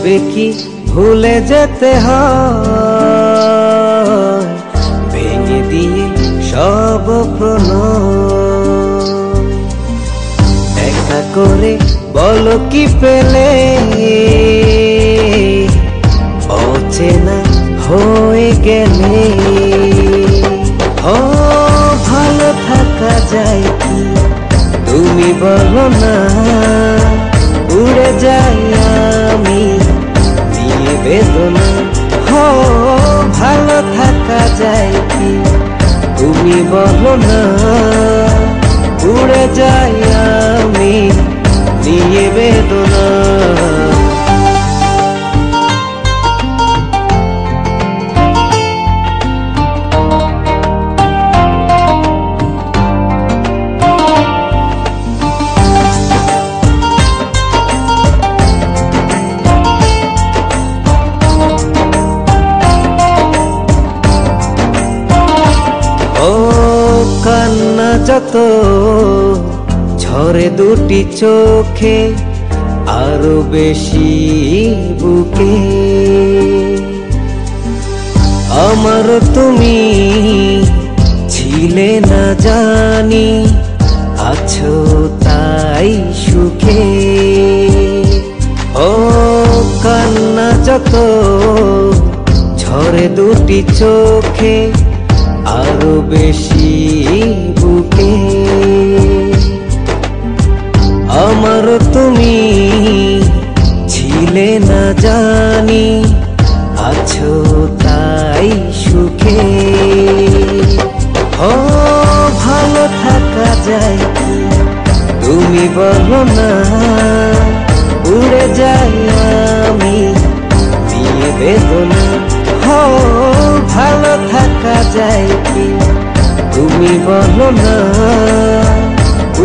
এভাবে কি ভুলে যেতে হয়, ভেঙে দিয়ে সব প্রণয়। দেখা করে বলো কি পেলে, অচেনা হয়ে গেলে। ও ভালো থাকা যায় কি তুমি বলো না, উড়ে যাই আমি নিয়ে বেদনা। ও ভালো থাকা যায় কি তুমি বলো না, উড়ে যাই আমি নিয়ে বেদনা। কান্না যত ঝরে দুটি চোখে, আরো বেশি বুকে। আমার তুমি ছিলে না জানি, আছো তাই সুখে। ও কান্না যত ঝরে দুটি চোখে, আরো বেশি বুকে। আমার তুমি ছিলে না জানি, আছো তাই সুখে। ও ভালো থাকা যায় কি তুমি বলো না, উড়ে যাই আমি নিয়ে বেদনা। ও ভালো থাকা যায় কি তুমি বলো না,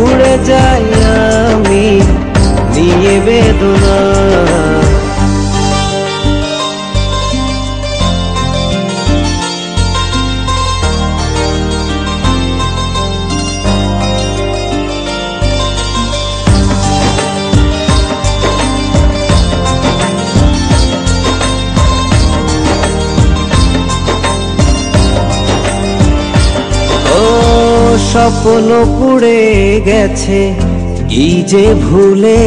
উড়ে যাই আমি নিয়ে বেদনা। স্বপ্ন পুড়ে গেছে কি যে ভুলে,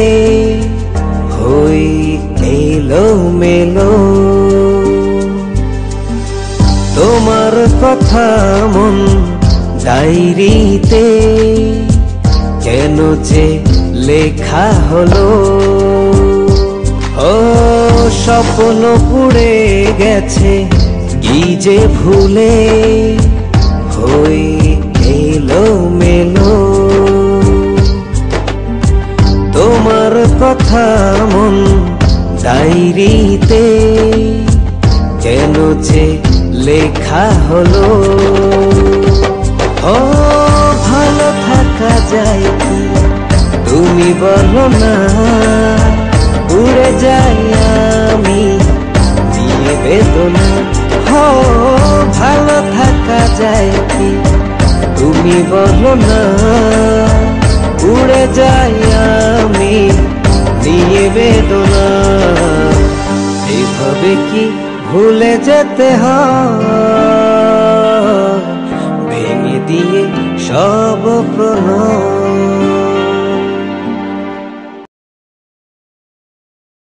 হই এলো মেলো। তোমার কথা মন ডায়েরিতে কেন যে লেখা হলো। ও স্বপ্ন পুড়ে গেছে কি যে ভুলে, হই এলো মেলো। তোমার কথা মন ডায়েরিতে কেন যে লেখা হলো। ও ভালো থাকা যায় কি তুমি বলো না, উড়ে যাই আমি নিয়ে বেদনা। ও ভালো থাকা যায় কি তুমি বলো না, উড়ে যাই আমি নিয়ে বেদনা। এভাবে কি ভুলে যেতে হয়, ভেঙে দিয়ে সব প্রণয়।